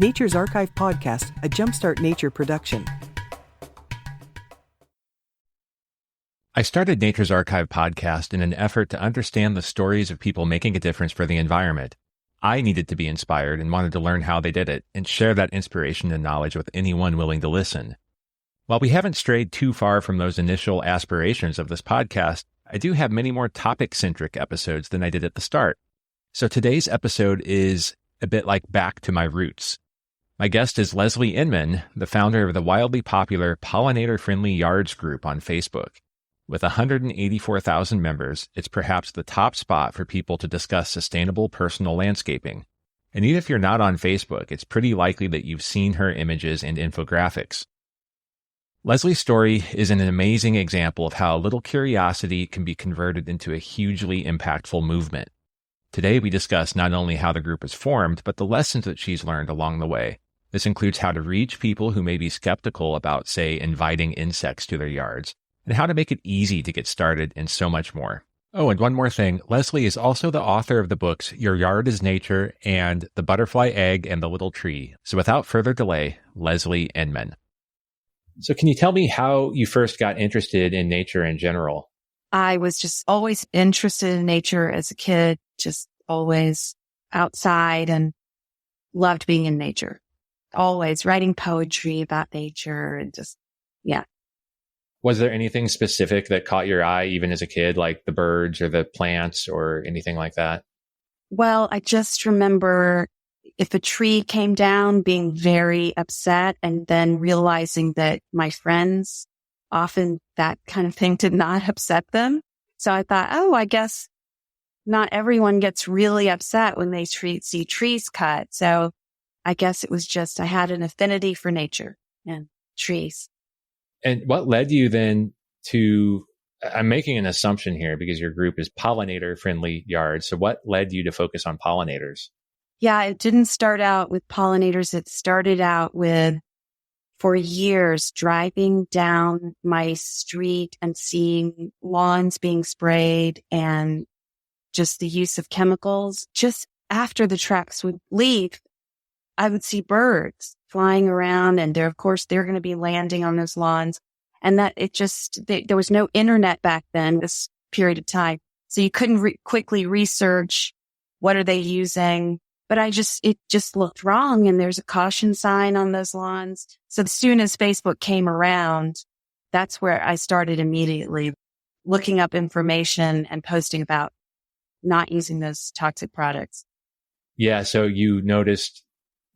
Nature's Archive Podcast, a Jumpstart Nature production. I started Nature's Archive podcast in an effort to understand the stories of people making a difference for the environment. I needed to be inspired and wanted to learn how they did it and share that inspiration and knowledge with anyone willing to listen. While we haven't strayed too far from those initial aspirations of this podcast, I do have many more topic-centric episodes than I did at the start. So today's episode is a bit like back to my roots. My guest is Elaine Ingham, the founder of the wildly popular Pollinator-Friendly Yards group on Facebook. With 184,000 members, it's perhaps the top spot for people to discuss sustainable personal landscaping. And even if you're not on Facebook, it's pretty likely that you've seen her images and infographics. Leslie's story is an amazing example of how a little curiosity can be converted into a hugely impactful movement. Today, we discuss not only how the group is formed, but the lessons that she's learned along the way. This includes how to reach people who may be skeptical about, say, inviting insects to their yards, and how to make it easy to get started, and so much more. Oh, and one more thing. Leslie is also the author of the books Your Yard is Nature and The Butterfly Egg and the Little Tree. So without further delay, Elaine Ingham. So can you tell me how you first got interested in nature in general? I was just always interested in nature as a kid, just always outside and loved being in nature. Always writing poetry about nature and just, yeah. Was there anything specific that caught your eye even as a kid, like the birds or the plants or anything like that? Well, I just remember if a tree came down, being very upset and then realizing that my friends, often that kind of thing did not upset them. So I thought, I guess not everyone gets really upset when they see trees cut. So I guess it was just I had an affinity for nature and trees. And what led you then to, I'm making an assumption here because your group is pollinator-friendly yards. So what led you to focus on pollinators? Yeah, it didn't start out with pollinators. It started out with, for years, driving down my street and seeing lawns being sprayed and just the use of chemicals. Just after the trucks would leave, I would see birds flying around, and they're going to be landing on those lawns. And that there was no internet back then, this period of time. So you couldn't quickly research what are they using. But it just looked wrong. And there's a caution sign on those lawns. So as soon as Facebook came around, that's where I started immediately looking up information and posting about not using those toxic products. Yeah. So you noticed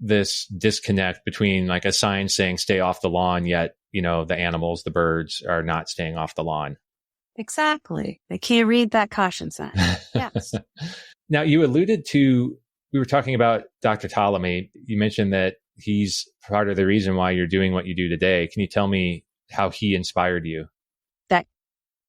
this disconnect between like a sign saying stay off the lawn, yet, the animals, the birds are not staying off the lawn. Exactly. They can't read that caution sign. Yes. Now you alluded to, we were talking about Dr. Tallamy. You mentioned that he's part of the reason why you're doing what you do today. Can you tell me how he inspired you? That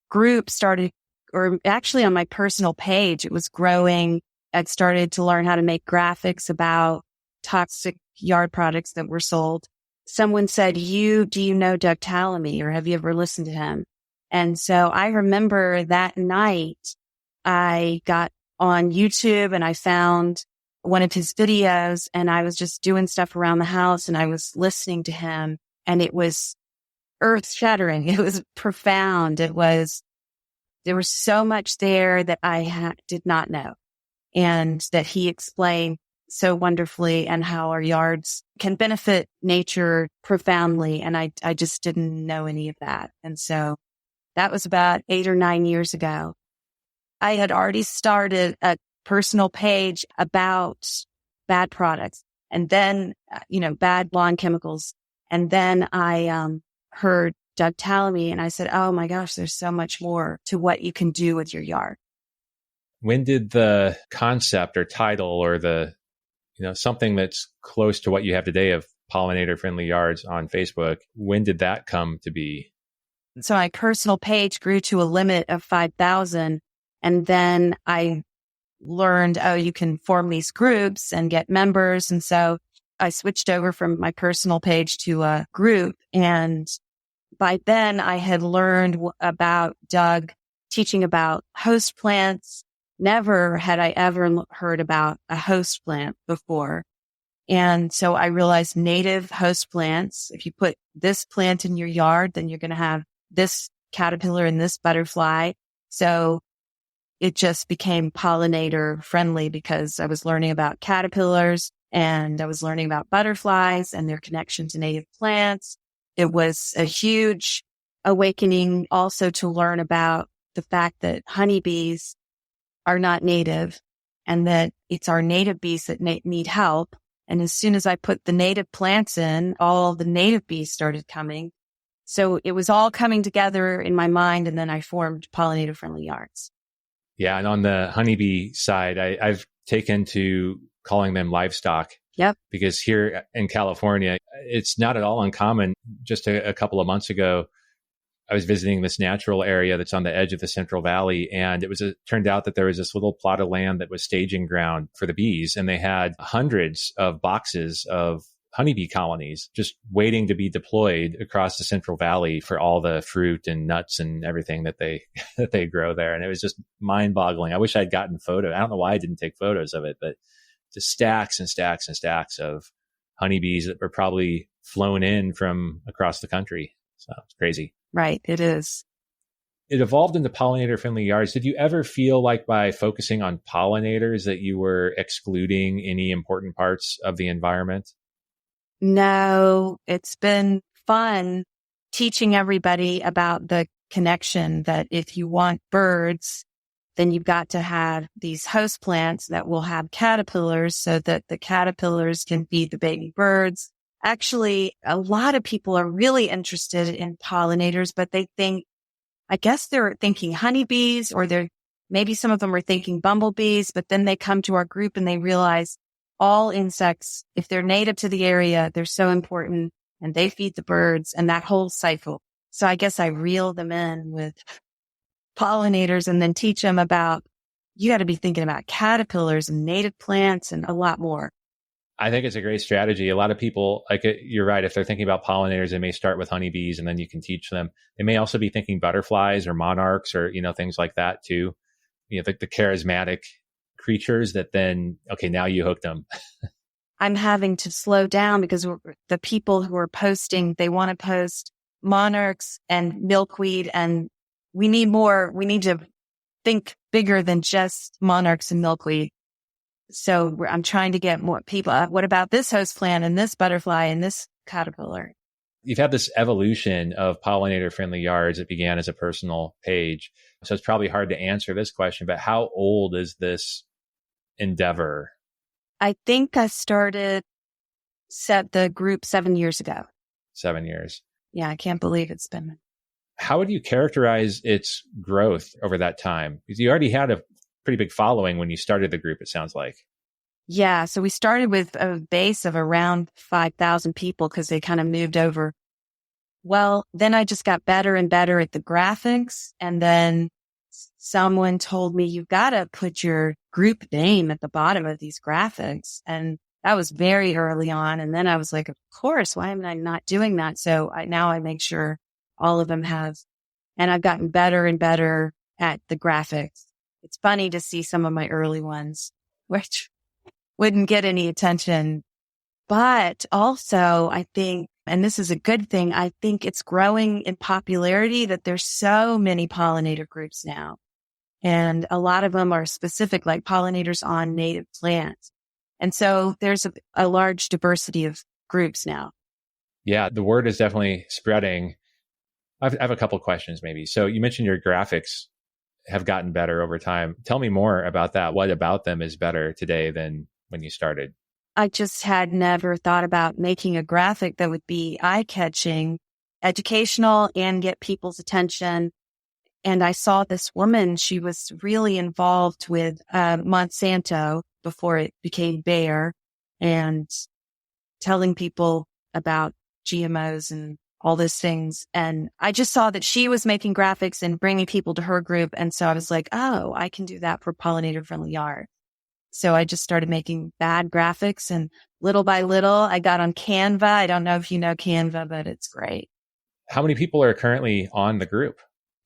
group started, or actually on my personal page, it was growing. I'd started to learn how to make graphics about toxic yard products that were sold. Someone said, do you know Doug Tallamy, or have you ever listened to him? And so I remember that night I got on YouTube and I found one of his videos, and I was just doing stuff around the house and I was listening to him, and it was earth shattering. It was profound. There was so much there that I did not know, and that he explained so wonderfully, and how our yards can benefit nature profoundly. And I just didn't know any of that. And so that was about 8 or 9 years ago. I had already started a personal page about bad products, and then, bad lawn chemicals. And then I heard Doug Tallamy, and I said, oh my gosh, there's so much more to what you can do with your yard. When did the concept or title or something that's close to what you have today of pollinator-friendly yards on Facebook, when did that come to be? So my personal page grew to a limit of 5,000. And then I learned, you can form these groups and get members. And so I switched over from my personal page to a group. And by then I had learned about Doug teaching about host plants. Never had I ever heard about a host plant before. And so I realized native host plants, if you put this plant in your yard, then you're going to have this caterpillar and this butterfly. So it just became pollinator friendly because I was learning about caterpillars and I was learning about butterflies and their connection to native plants. It was a huge awakening also to learn about the fact that honeybees are not native and that it's our native bees that need help. And as soon as I put the native plants in, all the native bees started coming. So it was all coming together in my mind. And then I formed pollinator friendly yards. Yeah. And on the honeybee side, I've taken to calling them livestock. Yep. Because here in California, it's not at all uncommon. Just a couple of months ago, I was visiting this natural area that's on the edge of the Central Valley. And turned out that there was this little plot of land that was staging ground for the bees. And they had hundreds of boxes of honeybee colonies just waiting to be deployed across the Central Valley for all the fruit and nuts and everything that they grow there. And it was just mind boggling. I wish I'd gotten photos. I don't know why I didn't take photos of it, but just stacks and stacks and stacks of honeybees that were probably flown in from across the country. So it's crazy. Right. It is. It evolved into pollinator friendly yards. Did you ever feel like by focusing on pollinators that you were excluding any important parts of the environment? No, it's been fun teaching everybody about the connection that if you want birds, then you've got to have these host plants that will have caterpillars so that the caterpillars can feed the baby birds. Actually, a lot of people are really interested in pollinators, but I guess they're thinking honeybees or maybe some of them are thinking bumblebees, but then they come to our group and they realize all insects, if they're native to the area, they're so important and they feed the birds and that whole cycle. So I guess I reel them in with pollinators and then teach them about, you got to be thinking about caterpillars and native plants and a lot more. I think it's a great strategy. A lot of people, you're right, if they're thinking about pollinators, they may start with honeybees and then you can teach them. They may also be thinking butterflies or monarchs or, things like that too. The charismatic creatures that then, okay, now you hooked them. I'm having to slow down because the people who are posting, they want to post monarchs and milkweed, and we need more. We need to think bigger than just monarchs and milkweed. So I'm trying to get more people. What about this host plant and this butterfly and this caterpillar? You've had this evolution of pollinator friendly yards. It began as a personal page. So it's probably hard to answer this question, but how old is this endeavor? I think I set the group 7 years ago. 7 years. Yeah, I can't believe it's been. How would you characterize its growth over that time? Because you already had a pretty big following when you started the group, it sounds like. Yeah. So we started with a base of around 5,000 people because they kind of moved over. Well, then I just got better and better at the graphics. And then someone told me, you've got to put your group name at the bottom of these graphics. And that was very early on. And then I was like, of course, why am I not doing that? So now I make sure all of them have, and I've gotten better and better at the graphics. It's funny to see some of my early ones, which wouldn't get any attention. But also, I think, and this is a good thing, I think it's growing in popularity that there's so many pollinator groups now. And a lot of them are specific, like pollinators on native plants. And so there's a large diversity of groups now. Yeah, the word is definitely spreading. I have a couple of questions maybe. So you mentioned your graphics have gotten better over time. Tell me more about that. What about them is better today than when you started? I just had never thought about making a graphic that would be eye-catching, educational, and get people's attention. And I saw this woman, she was really involved with Monsanto before it became Bayer, and telling people about GMOs and all those things. And I just saw that she was making graphics and bringing people to her group. And so I was like, oh, I can do that for pollinator friendly yard. So I just started making bad graphics, and little by little I got on Canva. I don't know if you know Canva, but it's great. How many people are currently on the group?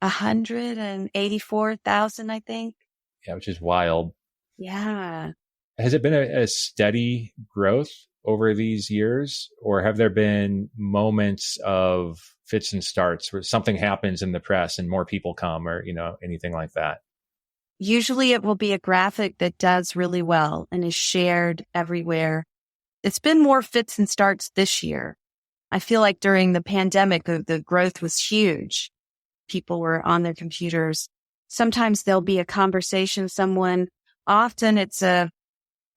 184,000, I think. Yeah, which is wild. Yeah. Has it been a steady growth over these years? Or have there been moments of fits and starts where something happens in the press and more people come or, anything like that? Usually it will be a graphic that does really well and is shared everywhere. It's been more fits and starts this year. I feel like during the pandemic, the growth was huge. People were on their computers. Sometimes there'll be a conversation with someone. Often it's a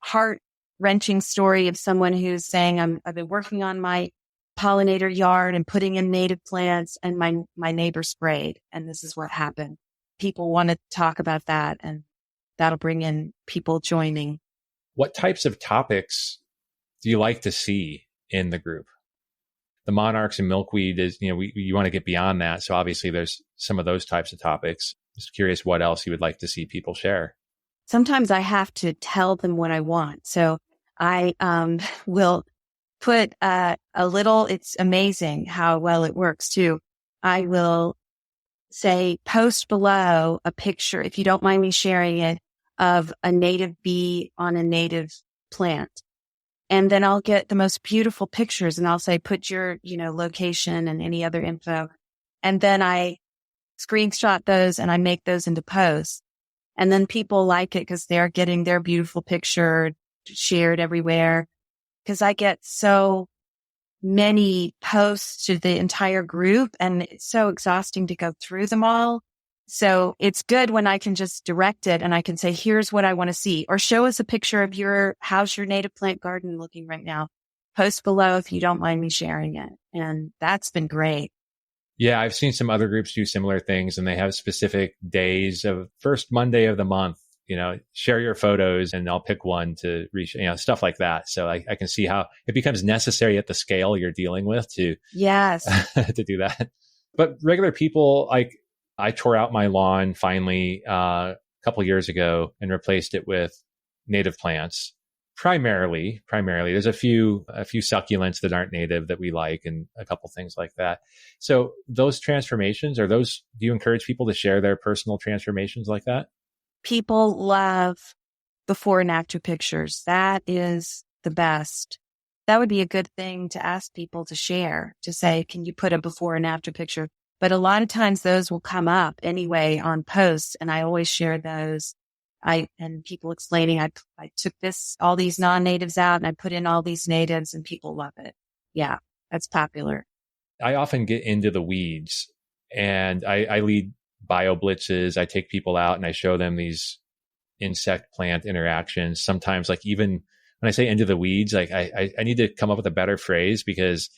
heart-wrenching story of someone who's saying, I've been working on my pollinator yard and putting in native plants, and my neighbor sprayed, and this is what happened. People want to talk about that, and that'll bring in people joining. What types of topics do you like to see in the group? The monarchs and milkweed is, you want to get beyond that. So obviously there's some of those types of topics. Just curious what else you would like to see people share. Sometimes I have to tell them what I want. So I will put a little, it's amazing how well it works too. I will say, post below a picture, if you don't mind me sharing it, of a native bee on a native plant. And then I'll get the most beautiful pictures and I'll say, put your, location and any other info. And then I screenshot those and I make those into posts. And then people like it because they're getting their beautiful picture shared everywhere. Because I get so many posts to the entire group and it's so exhausting to go through them all. So it's good when I can just direct it and I can say, here's what I want to see, or show us a picture of how's your native plant garden looking right now. Post below if you don't mind me sharing it. And that's been great. Yeah, I've seen some other groups do similar things and they have specific days of first Monday of the month, share your photos and I'll pick one to reach, stuff like that. So I can see how it becomes necessary at the scale you're dealing with to, yes, to do that. But regular people, like I tore out my lawn finally a couple years ago and replaced it with native plants. Primarily, there's a few succulents that aren't native that we like and a couple things like that. So those transformations, do you encourage people to share their personal transformations like that? People love before and after pictures. That is the best. That would be a good thing to ask people to share, to say, can you put a before and after picture? But a lot of times those will come up anyway on posts, and I always share those. And people explaining, I took all these non-natives out and I put in all these natives and people love it. Yeah, that's popular. I often get into the weeds and I lead bio blitzes. I take people out and I show them these insect plant interactions. Sometimes like even when I say into the weeds, like I need to come up with a better phrase because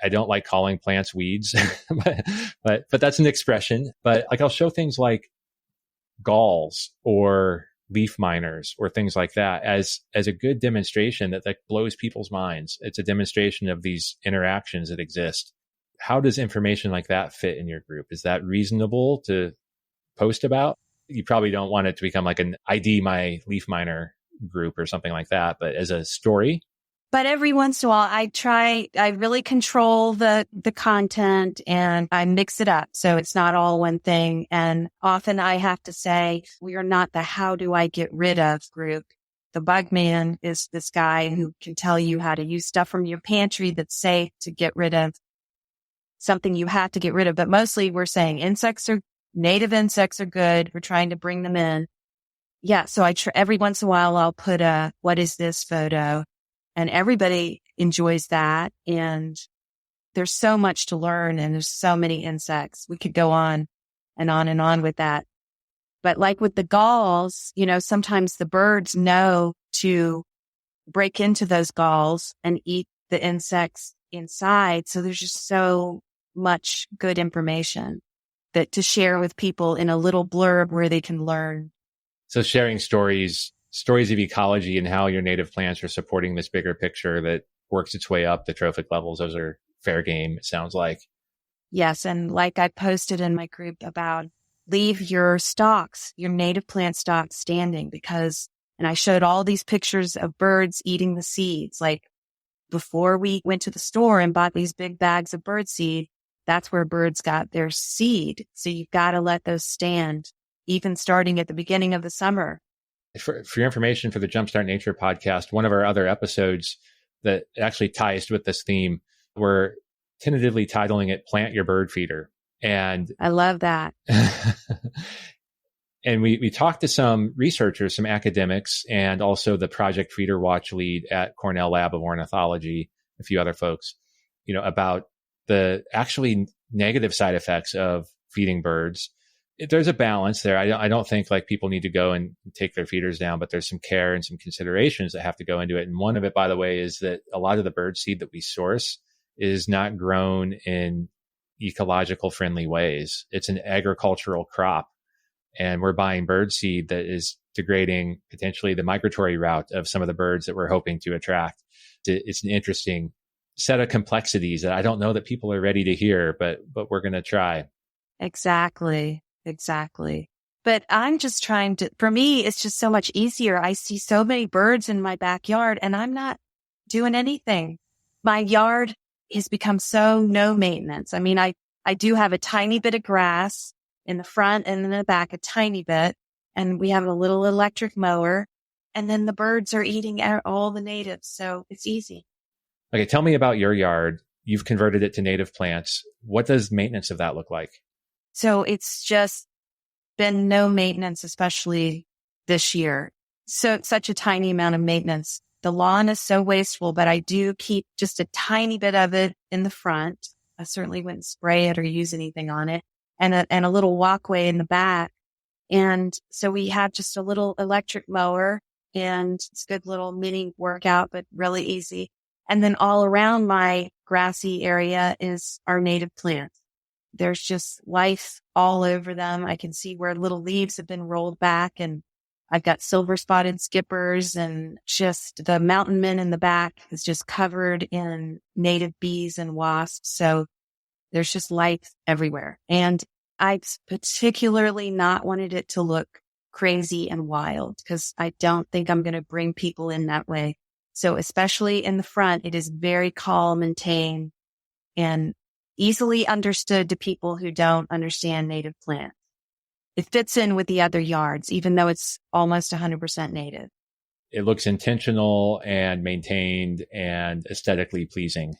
I don't like calling plants weeds, but that's an expression. But like I'll show things like galls or leaf miners or things like that as a good demonstration that blows people's minds. It's a demonstration of these interactions that exist. How does information like that fit in your group? Is that reasonable to post about? You probably don't want it to become like an ID my leaf miner group or something like that, but as a story. But every once in a while, I really control the content and I mix it up. So it's not all one thing. And often I have to say, we are not the how do I get rid of group. The bug man is this guy who can tell you how to use stuff from your pantry that's safe to get rid of something you have to get rid of. But mostly we're saying native insects are good. We're trying to bring them in. Yeah. So every once in a while, I'll put what is this photo? And everybody enjoys that. And there's so much to learn and there's so many insects. We could go on and on and on with that. But like with the galls, sometimes the birds know to break into those galls and eat the insects inside. So there's just so much good information that to share with people in a little blurb where they can learn. So sharing stories of ecology and how your native plants are supporting this bigger picture that works its way up the trophic levels. Those are fair game, it sounds like. Yes. And like I posted in my group about leave your stalks, your native plant stalks standing and I showed all these pictures of birds eating the seeds. Like before we went to the store and bought these big bags of bird seed, that's where birds got their seed. So you've got to let those stand, even starting at the beginning of the summer. For your information for the Jumpstart Nature podcast, one of our other episodes, that actually ties with this theme. We're tentatively titling it Plant Your Bird Feeder. And I love that. and we talked to some researchers, some academics, and also the Project Feeder Watch lead at Cornell Lab of Ornithology, a few other folks, about the actually negative side effects of feeding birds. There's a balance there. I don't think like people need to go and take their feeders down, but there's some care and some considerations that have to go into it. And one of it, by the way, is that a lot of the bird seed that we source is not grown in ecological friendly ways. It's an agricultural crop, and we're buying bird seed that is degrading potentially the migratory route of some of the birds that we're hoping to attract. It's an interesting set of complexities that I don't know that people are ready to hear, but we're going to try. Exactly. But I'm just trying to, for me, it's just so much easier. I see so many birds in my backyard and I'm not doing anything. My yard has become so no maintenance. I mean, I do have a tiny bit of grass in the front and in the back, a tiny bit. And we have a little electric mower, and then the birds are eating all the natives. So it's easy. Okay. Tell me about your yard. You've converted it to native plants. What does maintenance of that look like? So it's just been no maintenance, especially this year. So it's such a tiny amount of maintenance. The lawn is so wasteful, but I do keep just a tiny bit of it in the front. I certainly wouldn't spray it or use anything on it, and a little walkway in the back. And so we have just a little electric mower, and it's a good little mini workout, but really easy. And then all around my grassy area is our native plants. There's just life all over them. I can see where little leaves have been rolled back, and I've got silver spotted skippers, and just the mountain mint in the back is just covered in native bees and wasps. So there's just life everywhere. And I particularly not wanted it to look crazy and wild, because I don't think I'm going to bring people in that way. So especially in the front, it is very calm and tame and easily understood to people who don't understand native plants. It fits in with the other yards, even though it's almost 100% native. It looks intentional and maintained and aesthetically pleasing.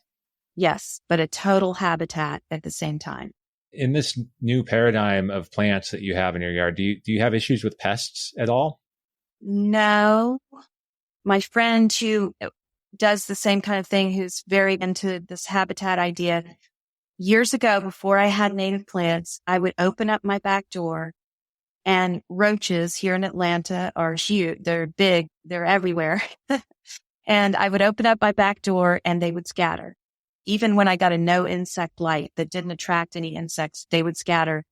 Yes, but a total habitat at the same time. In this new paradigm of plants that you have in your yard, do you have issues with pests at all? No. My friend who does the same kind of thing, who's very into this habitat idea, years ago, before I had native plants, I would open up my back door, and roaches here in Atlanta are huge. They're big. They're everywhere. And I would open up my back door and they would scatter. Even when I got a no insect light that didn't attract any insects, they would scatter.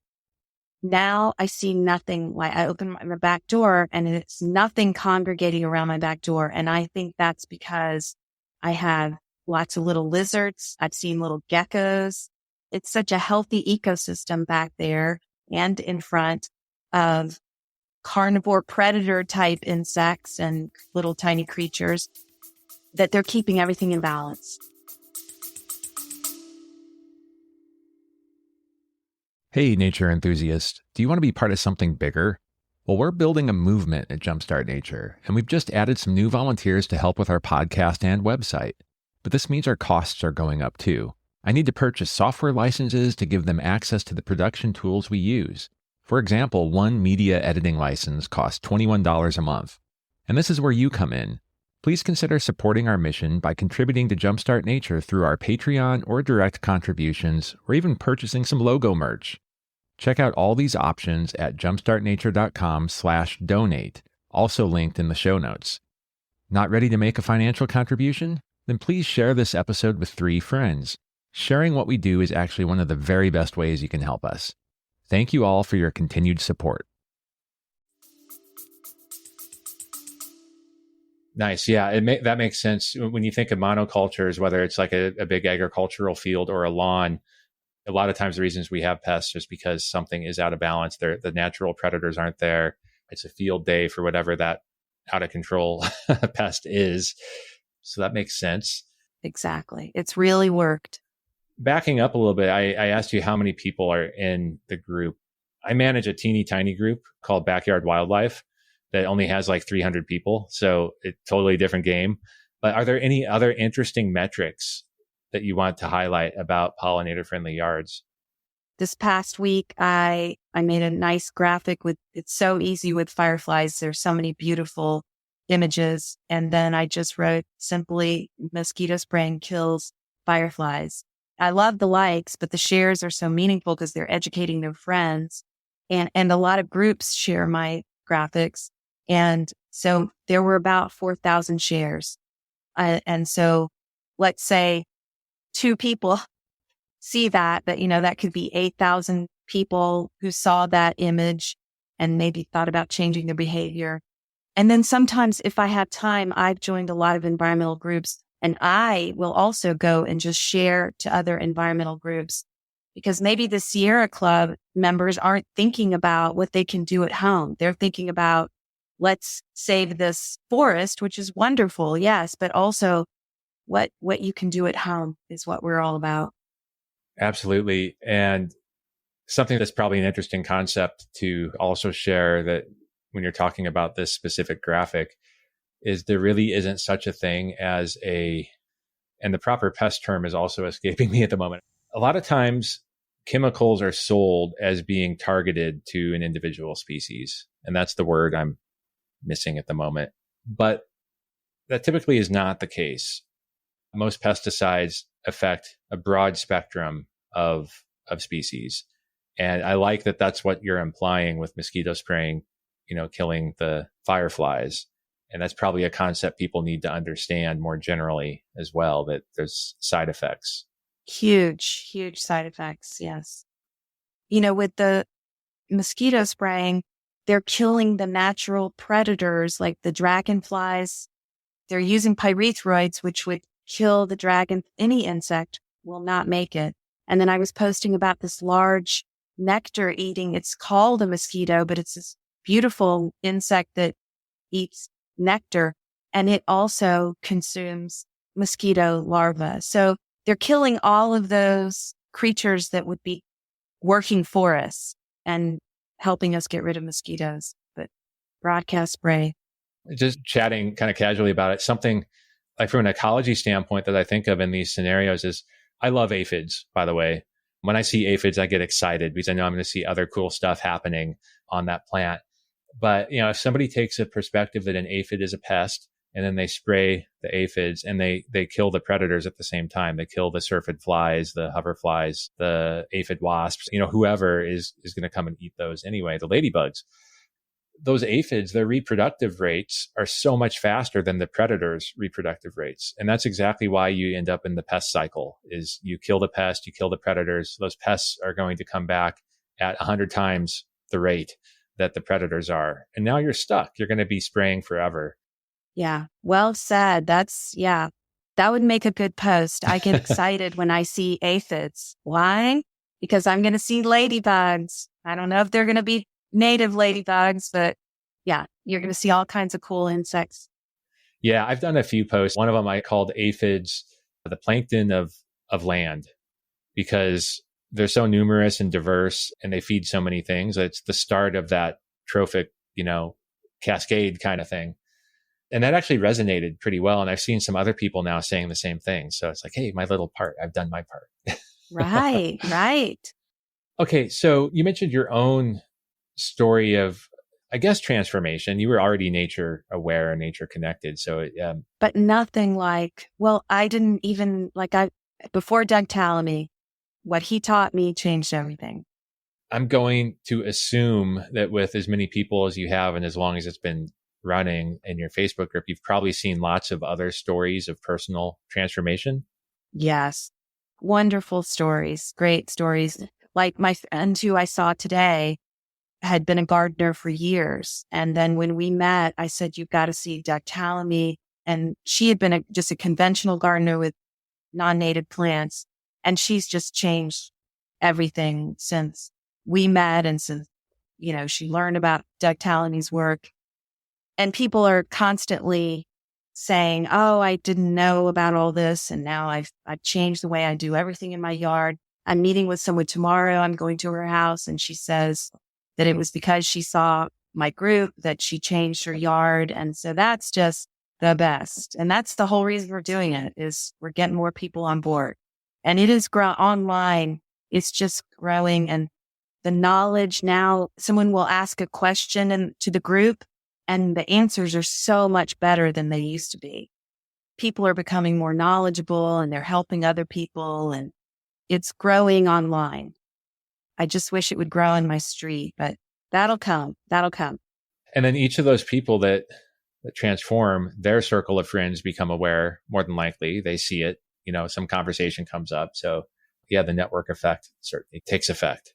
Now I see nothing. Like, I open my back door and it's nothing congregating around my back door. And I think that's because I have lots of little lizards. I've seen little geckos. It's such a healthy ecosystem back there and in front of carnivore predator type insects and little tiny creatures, that they're keeping everything in balance. Hey, nature enthusiast, do you want to be part of something bigger? Well, we're building a movement at Jumpstart Nature, and we've just added some new volunteers to help with our podcast and website. But this means our costs are going up too. I need to purchase software licenses to give them access to the production tools we use. For example, one media editing license costs $21 a month. And this is where you come in. Please consider supporting our mission by contributing to Jumpstart Nature through our Patreon or direct contributions, or even purchasing some logo merch. Check out all these options at jumpstartnature.com/donate, also linked in the show notes. Not ready to make a financial contribution? Then please share this episode with 3 friends. Sharing what we do is actually one of the very best ways you can help us. Thank you all for your continued support. Nice. Yeah, that makes sense. When you think of monocultures, whether it's like a big agricultural field or a lawn, a lot of times the reasons we have pests is because something is out of balance. The natural predators aren't there. It's a field day for whatever that out of control pest is. So that makes sense. Exactly. It's really worked. Backing up a little bit, I asked you how many people are in the group. I manage a teeny tiny group called Backyard Wildlife that only has like 300 people. So it's totally different game. But are there any other interesting metrics that you want to highlight about pollinator-friendly yards? This past week, I made a nice graphic it's so easy with fireflies. There's so many beautiful images. And then I just wrote simply, mosquito spraying kills fireflies. I love the likes, but the shares are so meaningful because they're educating their friends. And a lot of groups share my graphics. And so there were about 4,000 shares. And so let's say 2 people see that, that could be 8,000 people who saw that image and maybe thought about changing their behavior. And then sometimes if I have time, I've joined a lot of environmental groups, and I will also go and just share to other environmental groups, because maybe the Sierra Club members aren't thinking about what they can do at home. They're thinking about, let's save this forest, which is wonderful. Yes. But also what you can do at home is what we're all about. Absolutely. And something that's probably an interesting concept to also share, that when you're talking about this specific graphic, is there really isn't such a thing as and the proper pest term is also escaping me at the moment. A lot of times chemicals are sold as being targeted to an individual species. And that's the word I'm missing at the moment. But that typically is not the case. Most pesticides affect a broad spectrum of species. And I like that that's what you're implying with mosquito spraying, killing the fireflies. And that's probably a concept people need to understand more generally as well, that there's side effects. Huge, huge side effects. Yes. With the mosquito spraying, they're killing the natural predators like the dragonflies. They're using pyrethroids, which would kill the dragon. Any insect will not make it. And then I was posting about this large nectar eating. It's called a mosquito, but it's this beautiful insect that eats nectar, and it also consumes mosquito larvae. So they're killing all of those creatures that would be working for us and helping us get rid of mosquitoes. But broadcast spray. Just chatting kind of casually about it, something like from an ecology standpoint that I think of in these scenarios is, I love aphids, by the way. When I see aphids, I get excited because I know I'm going to see other cool stuff happening on that plant. But, if somebody takes a perspective that an aphid is a pest, and then they spray the aphids and they kill the predators at the same time, they kill the syrphid flies, the hoverflies, the aphid wasps, whoever is going to come and eat those anyway, the ladybugs. Those aphids, their reproductive rates are so much faster than the predators' reproductive rates. And that's exactly why you end up in the pest cycle, is you kill the pest, you kill the predators. Those pests are going to come back at 100 times the rate that the predators are. And now you're stuck. You're going to be spraying forever. Yeah. Well said. That would make a good post. I get excited when I see aphids. Why? Because I'm going to see ladybugs. I don't know if they're going to be native ladybugs, but yeah, you're going to see all kinds of cool insects. Yeah. I've done a few posts. One of them I called aphids the plankton of land, because they're so numerous and diverse and they feed so many things. It's the start of that trophic, cascade kind of thing. And that actually resonated pretty well. And I've seen some other people now saying the same thing. So it's like, hey, my little part, I've done my part. Right, right. Okay. So you mentioned your own story of, I guess, transformation. You were already nature aware and nature connected. So, but nothing like, I didn't even before Doug Tallamy, what he taught me changed everything. I'm going to assume that with as many people as you have, and as long as it's been running in your Facebook group, you've probably seen lots of other stories of personal transformation. Yes. Wonderful stories, great stories. Like my friend who I saw today had been a gardener for years. And then when we met, I said, you've got to see Doug Tallamy. And she had been just a conventional gardener with non-native plants. And she's just changed everything since we met and since, she learned about Doug Tallamy's work. And people are constantly saying, oh, I didn't know about all this. And now I've changed the way I do everything in my yard. I'm meeting with someone tomorrow. I'm going to her house. And she says that it was because she saw my group that she changed her yard. And so that's just the best. And that's the whole reason we're doing it, is we're getting more people on board. And it is online. It's just growing. And the knowledge now, someone will ask a question to the group and the answers are so much better than they used to be. People are becoming more knowledgeable and they're helping other people, and it's growing online. I just wish it would grow in my street, but that'll come. That'll come. And then each of those people that transform, their circle of friends become aware, more than likely. They see it, some conversation comes up. So yeah, the network effect certainly takes effect.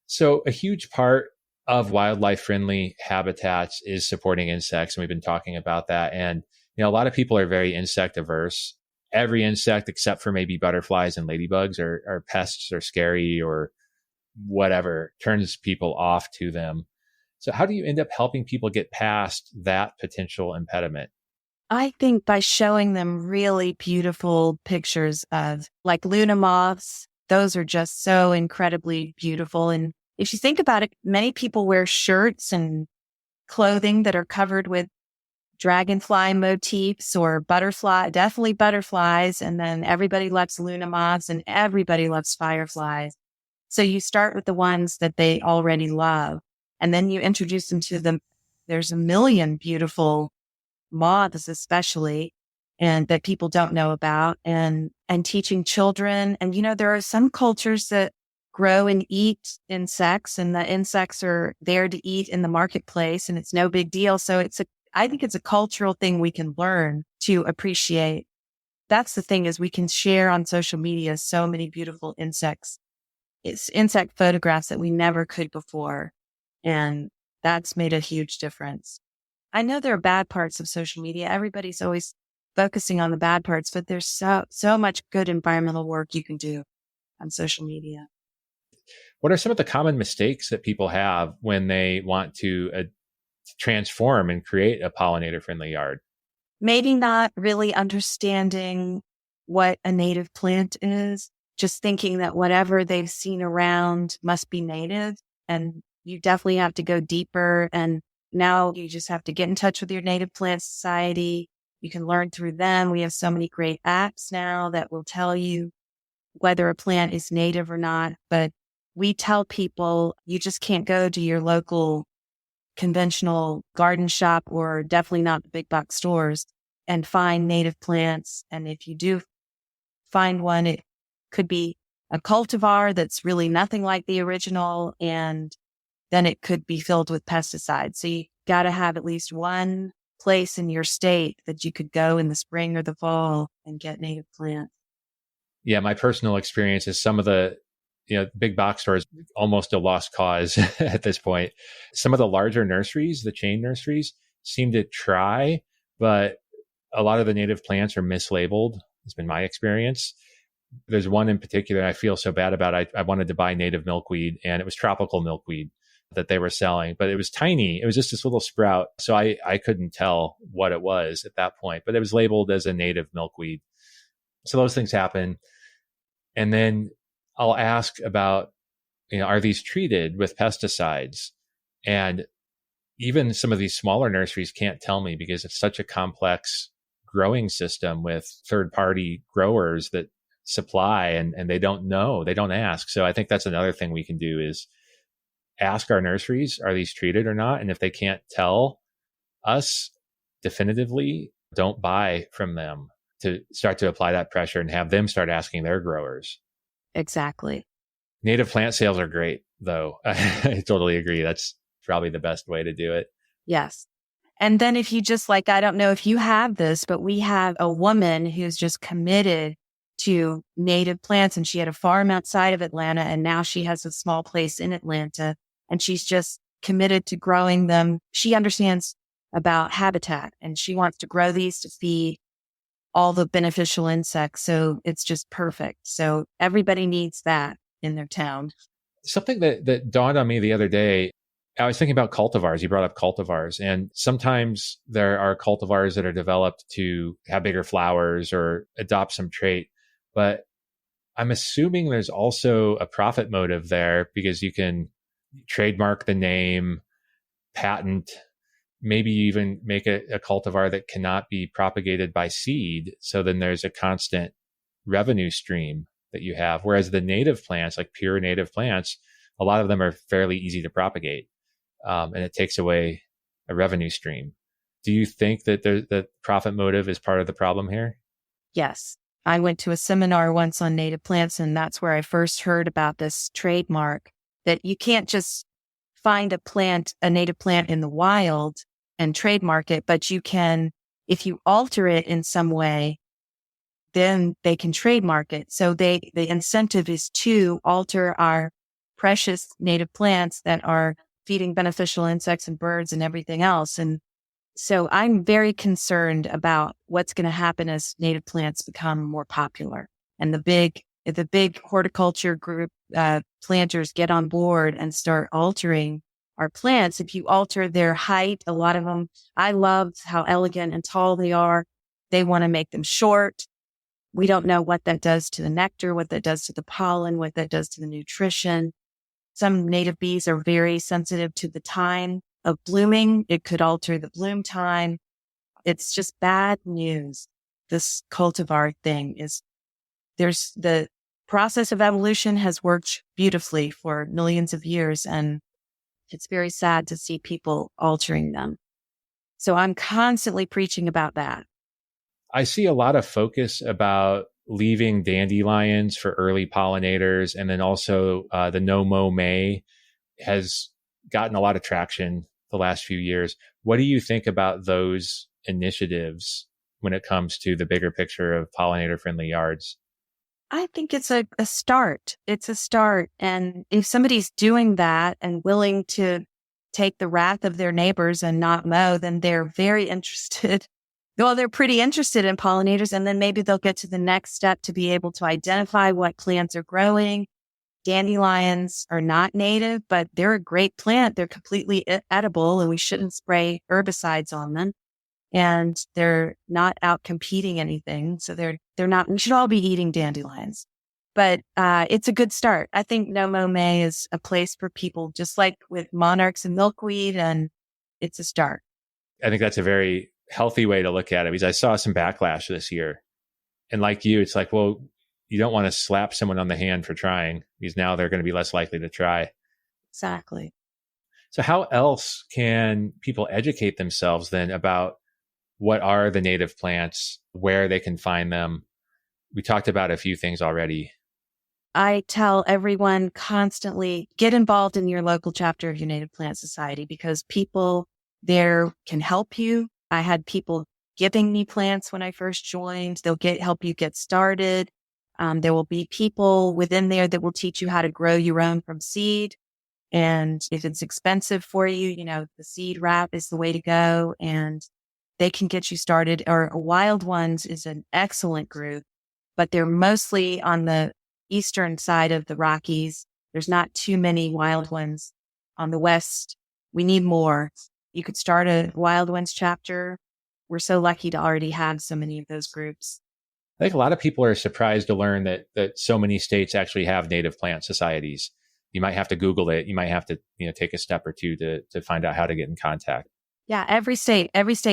So a huge part of wildlife friendly habitats is supporting insects. And we've been talking about that. And, a lot of people are very insect averse. Every insect except for maybe butterflies and ladybugs are pests or scary or whatever turns people off to them. So how do you end up helping people get past that potential impediment? I think by showing them really beautiful pictures of like Luna moths, those are just so incredibly beautiful. And if you think about it, many people wear shirts and clothing that are covered with dragonfly motifs or definitely butterflies. And then everybody loves Luna moths and everybody loves fireflies. So you start with the ones that they already love. And then you introduce them to them. There's a million beautiful moths, especially, and that people don't know about, and teaching children. And, there are some cultures that grow and eat insects, and the insects are there to eat in the marketplace, and it's no big deal. So I think it's a cultural thing we can learn to appreciate. That's the thing, is we can share on social media so many beautiful insects. It's insect photographs that we never could before. And that's made a huge difference. I know there are bad parts of social media. Everybody's always focusing on the bad parts, but there's so much good environmental work you can do on social media. What are some of the common mistakes that people have when they want to transform and create a pollinator-friendly yard? Maybe not really understanding what a native plant is, just thinking that whatever they've seen around must be native. And you definitely have to go deeper. And now you just have to get in touch with your Native Plant Society. You can learn through them. We have so many great apps now that will tell you whether a plant is native or not. But we tell people you just can't go to your local conventional garden shop, or definitely not the big box stores, and find native plants. And if you do find one, it could be a cultivar that's really nothing like the original, and then it could be filled with pesticides. So you got to have at least one place in your state that you could go in the spring or the fall and get native plants. Yeah, my personal experience is some of the big box stores, almost a lost cause at this point. Some of the larger nurseries, the chain nurseries, seem to try, but a lot of the native plants are mislabeled. It's been my experience. There's one in particular I feel so bad about. I wanted to buy native milkweed, and it was tropical milkweed that they were selling, but it was tiny. It was just this little sprout. So I couldn't tell what it was at that point, but it was labeled as a native milkweed. So those things happen. And then I'll ask about, are these treated with pesticides? And even some of these smaller nurseries can't tell me, because it's such a complex growing system with third-party growers that supply, and they don't know, they don't ask. So I think that's another thing we can do, is ask our nurseries, are these treated or not? And if they can't tell us definitively, don't buy from them, to start to apply that pressure and have them start asking their growers. Exactly. Native plant sales are great, though. I totally agree. That's probably the best way to do it. Yes. And then if you just I don't know if you have this, but we have a woman who's just committed to native plants, and she had a farm outside of Atlanta, and now she has a small place in Atlanta, and she's just committed to growing them. She understands about habitat, and she wants to grow these to feed all the beneficial insects. So it's just perfect. So everybody needs that in their town. Something that dawned on me the other day, I was thinking about cultivars. You brought up cultivars, and sometimes there are cultivars that are developed to have bigger flowers or adopt some trait. But I'm assuming there's also a profit motive there, because you can trademark the name, patent maybe you even make a cultivar that cannot be propagated by seed. So then there's a constant revenue stream that you have. Whereas the native plants, like pure native plants, a lot of them are fairly easy to propagate. And it takes away a revenue stream. Do you think that the profit motive is part of the problem here? Yes. I went to a seminar once on native plants, and that's where I first heard about this trademark, that you can't just find a native plant in the wild and trademark it, but you can, if you alter it in some way, then they can trademark it. So the incentive is to alter our precious native plants that are feeding beneficial insects and birds and everything else. And so I'm very concerned about what's going to happen as native plants become more popular and the big horticulture group planters get on board and start altering our plants. If you alter their height, a lot of them, I love how elegant and tall they are. They want to make them short. We don't know what that does to the nectar, what that does to the pollen, what that does to the nutrition. Some native bees are very sensitive to the time of blooming. It could alter the bloom time. It's just bad news. This cultivar thing there's the process of evolution has worked beautifully for millions of years, and it's very sad to see people altering them. So I'm constantly preaching about that. I see a lot of focus about leaving dandelions for early pollinators. And then also the No Mow May has gotten a lot of traction the last few years. What do you think about those initiatives when it comes to the bigger picture of pollinator friendly yards? I think it's a start. It's a start. And if somebody's doing that and willing to take the wrath of their neighbors and not mow, then they're very interested. Well, they're pretty interested in pollinators, and then maybe they'll get to the next step to be able to identify what plants are growing. Dandelions are not native, but they're a great plant. They're completely edible, and we shouldn't spray herbicides on them. And they're not out competing anything. So they're not, we should all be eating dandelions. But it's a good start. I think No Mow May is a place for people, just like with monarchs and milkweed, and it's a start. I think that's a very healthy way to look at it, because I saw some backlash this year. And like you, it's like, well, you don't want to slap someone on the hand for trying, because now they're going to be less likely to try. Exactly. So how else can people educate themselves then about what are the native plants, where they can find them? We talked about a few things already. I tell everyone constantly, get involved in your local chapter of your Native Plant Society, because people there can help you. I had people giving me plants when I first joined. They'll help you get started. There will be people within there that will teach you how to grow your own from seed. And if it's expensive for you, the seed wrap is the way to go, and they can get you started. Or Wild Ones is an excellent group, but they're mostly on the eastern side of the Rockies. There's not too many Wild Ones on the west. We need more. You could start a Wild Ones chapter. We're so lucky to already have so many of those groups. I think a lot of people are surprised to learn that so many states actually have native plant societies. You might have to Google it. You might have to take a step or two to find out how to get in contact. Yeah, every state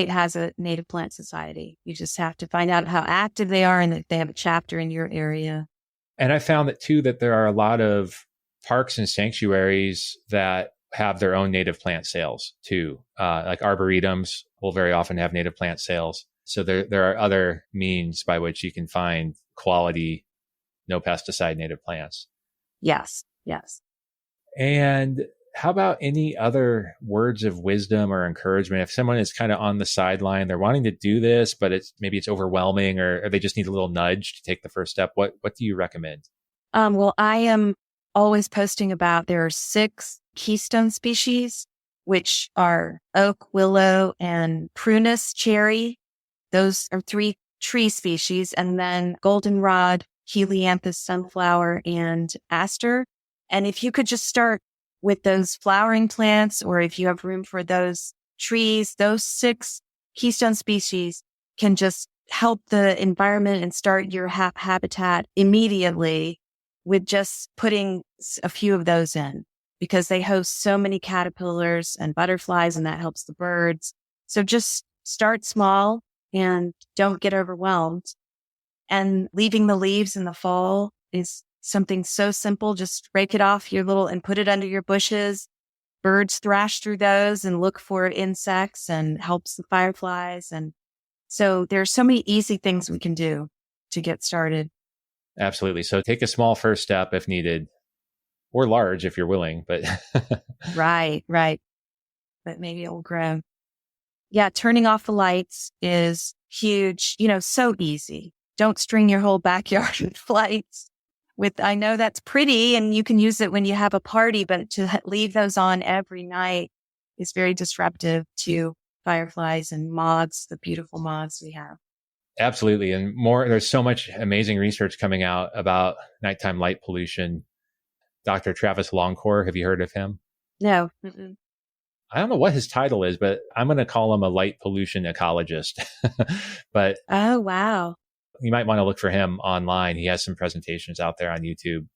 has a native plant society. You just have to find out how active they are and if they have a chapter in your area. And I found that there are a lot of parks and sanctuaries that have their own native plant sales too. Like arboretums will very often have native plant sales. So there are other means by which you can find quality, no pesticide native plants. Yes. And how about any other words of wisdom or encouragement? If someone is kind of on the sideline, they're wanting to do this, but maybe it's overwhelming, or they just need a little nudge to take the first step. What do you recommend? Well, I am always posting about, there are 6 keystone species, which are oak, willow, and prunus cherry. Those are 3 tree species. And then goldenrod, helianthus sunflower, and aster. And if you could just start with those flowering plants, or if you have room for those trees, those 6 keystone species can just help the environment and start your habitat immediately with just putting a few of those in, because they host so many caterpillars and butterflies, and that helps the birds. So just start small and don't get overwhelmed. And leaving the leaves in the fall is something so simple. Just rake it off and put it under your bushes. Birds thrash through those and look for insects and helps the fireflies. And so there's so many easy things we can do to get started. Absolutely. So take a small first step if needed, or large if you're willing, but Right. But maybe it will grow. Yeah. Turning off the lights is huge, so easy. Don't string your whole backyard with lights. I know that's pretty and you can use it when you have a party, but to leave those on every night is very disruptive to fireflies and moths, the beautiful moths we have. Absolutely. And there's so much amazing research coming out about nighttime light pollution. Dr. Travis Longcore, have you heard of him? No. Mm-mm. I don't know what his title is, but I'm going to call him a light pollution ecologist. But oh, wow. You might want to look for him online. He has some presentations out there on YouTube.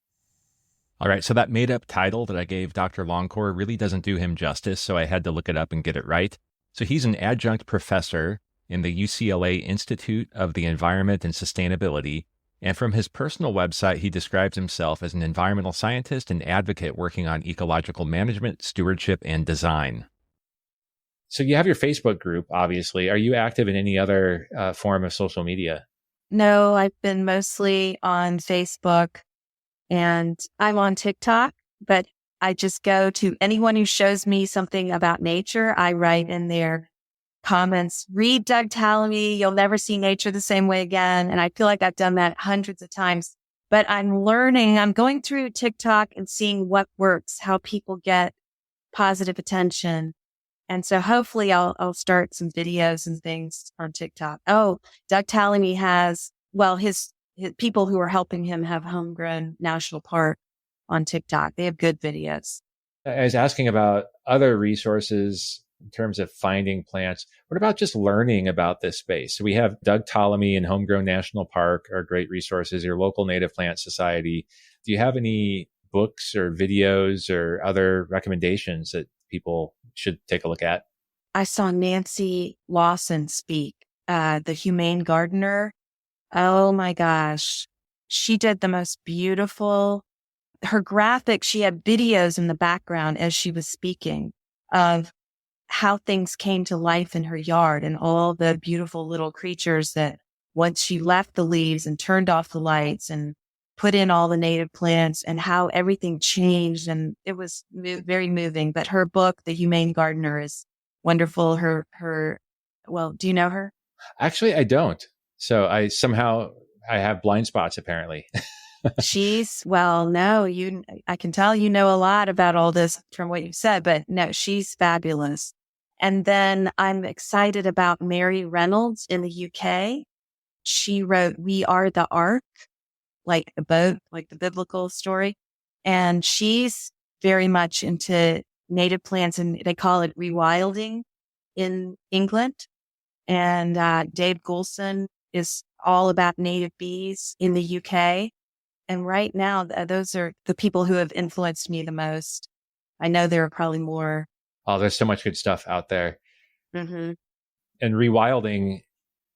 All right. So that made up title that I gave Dr. Longcore really doesn't do him justice. So I had to look it up and get it right. So he's an adjunct professor in the UCLA Institute of the Environment and Sustainability. And from his personal website, he describes himself as an environmental scientist and advocate working on ecological management, stewardship, and design. So you have your Facebook group, obviously. Are you active in any other form of social media? No, I've been mostly on Facebook and I'm on TikTok, but I just go to anyone who shows me something about nature. I write in their comments, read Doug Tallamy. You'll never see nature the same way again. And I feel like I've done that hundreds of times, but I'm going through TikTok and seeing what works, how people get positive attention. And so hopefully I'll start some videos and things on TikTok. Oh, Doug Tallamy has, his people who are helping him have Homegrown National Park on TikTok. They have good videos. I was asking about other resources in terms of finding plants. What about just learning about this space? So we have Doug Tallamy and Homegrown National Park are great resources, your local Native Plant Society. Do you have any books or videos or other recommendations that people should take a look at? I saw Nancy Lawson speak, the Humane Gardener. Oh my gosh. She did the most beautiful, her graphics, she had videos in the background as she was speaking of how things came to life in her yard and all the beautiful little creatures that once she left the leaves and turned off the lights and put in all the native plants and how everything changed. And it was very moving. But her book, The Humane Gardener, is wonderful. Do you know her? Actually, I don't. So I have blind spots, apparently. I can tell you know a lot about all this from what you've said, but no, she's fabulous. And then I'm excited about Mary Reynolds in the UK. She wrote We Are the Ark, like a boat, like the biblical story. And she's very much into native plants, and they call it rewilding in England. And Dave Goulson is all about native bees in the UK. And right now, those are the people who have influenced me the most. I know there are probably more. Oh, there's so much good stuff out there. Mm-hmm. And rewilding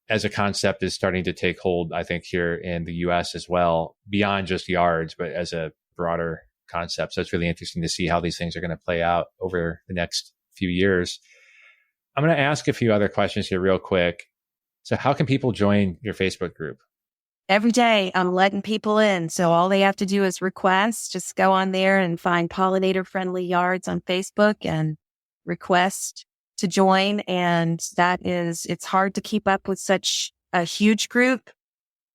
as a concept is starting to take hold, I think, here in the US as well, beyond just yards, but as a broader concept. So it's really interesting to see how these things are going to play out over the next few years. I'm going to ask a few other questions here real quick. So how can people join your Facebook group? Every day I'm letting people in. So all they have to do is request, just go on there and find Pollinator Friendly Yards on Facebook and request to join. And it's hard to keep up with such a huge group.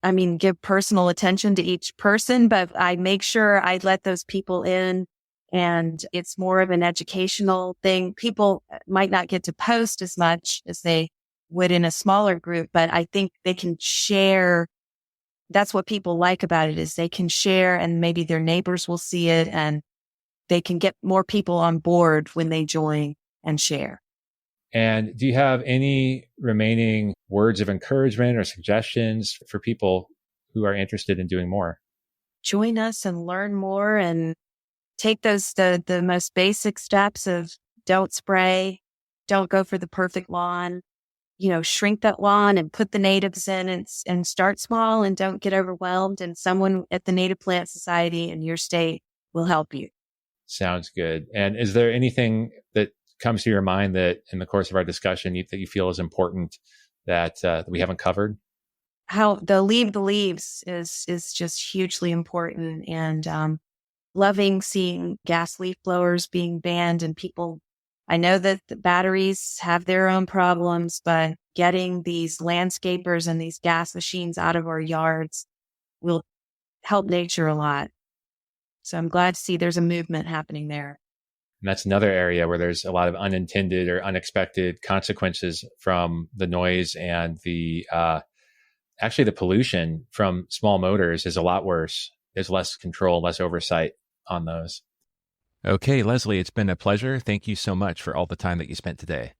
I mean, give personal attention to each person, but I make sure I let those people in, and it's more of an educational thing. People might not get to post as much as they would in a smaller group, but I think they can share. That's what people like about it, is they can share, and maybe their neighbors will see it, and they can get more people on board when they join and share. And do you have any remaining words of encouragement or suggestions for people who are interested in doing more? Join us and learn more, and take the most basic steps of don't spray, don't go for the perfect lawn. Shrink that lawn and put the natives in and start small and don't get overwhelmed. And someone at the Native Plant Society in your state will help you. Sounds good. And is there anything that comes to your mind that in the course of our discussion that you feel is important that we haven't covered? How the leaves is just hugely important, and loving seeing gas leaf blowers being banned, and people. I know that the batteries have their own problems, but getting these landscapers and these gas machines out of our yards will help nature a lot. So I'm glad to see there's a movement happening there. And that's another area where there's a lot of unintended or unexpected consequences from the noise, and the pollution from small motors is a lot worse. There's less control, less oversight on those. Okay, Leslie, it's been a pleasure. Thank you so much for all the time that you spent today.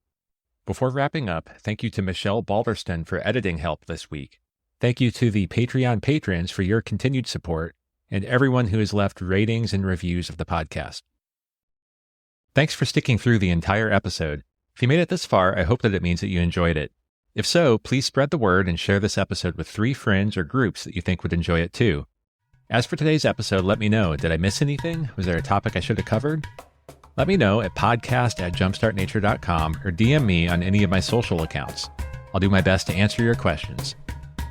Before wrapping up, thank you to Michelle Balderston for editing help this week. Thank you to the Patreon patrons for your continued support, and everyone who has left ratings and reviews of the podcast. Thanks for sticking through the entire episode. If you made it this far, I hope that it means that you enjoyed it. If so, please spread the word and share this episode with 3 friends or groups that you think would enjoy it too. As for today's episode, let me know. Did I miss anything? Was there a topic I should have covered? Let me know at podcast@jumpstartnature.com or DM me on any of my social accounts. I'll do my best to answer your questions.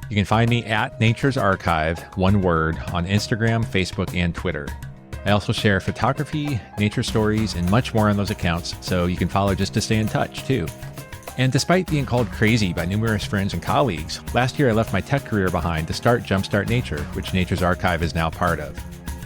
You can find me at Nature's Archive, one word, on Instagram, Facebook, and Twitter. I also share photography, nature stories, and much more on those accounts, so you can follow just to stay in touch, too. And despite being called crazy by numerous friends and colleagues, last year I left my tech career behind to start Jumpstart Nature, which Nature's Archive is now part of.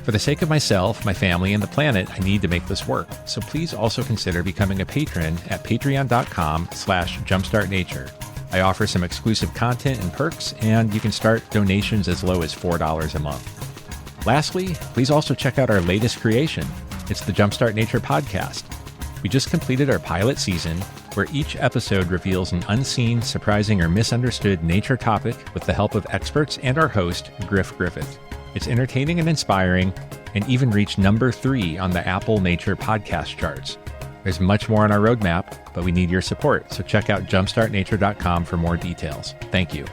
For the sake of myself, my family, and the planet, I need to make this work. So please also consider becoming a patron at patreon.com/jumpstartnature. I offer some exclusive content and perks, and you can start donations as low as $4 a month. Lastly, please also check out our latest creation. It's the Jumpstart Nature podcast. We just completed our pilot season, where each episode reveals an unseen, surprising, or misunderstood nature topic with the help of experts and our host, Griff Griffith. It's entertaining and inspiring, and even reached number 3 on the Apple Nature podcast charts. There's much more on our roadmap, but we need your support, so check out jumpstartnature.com for more details. Thank you.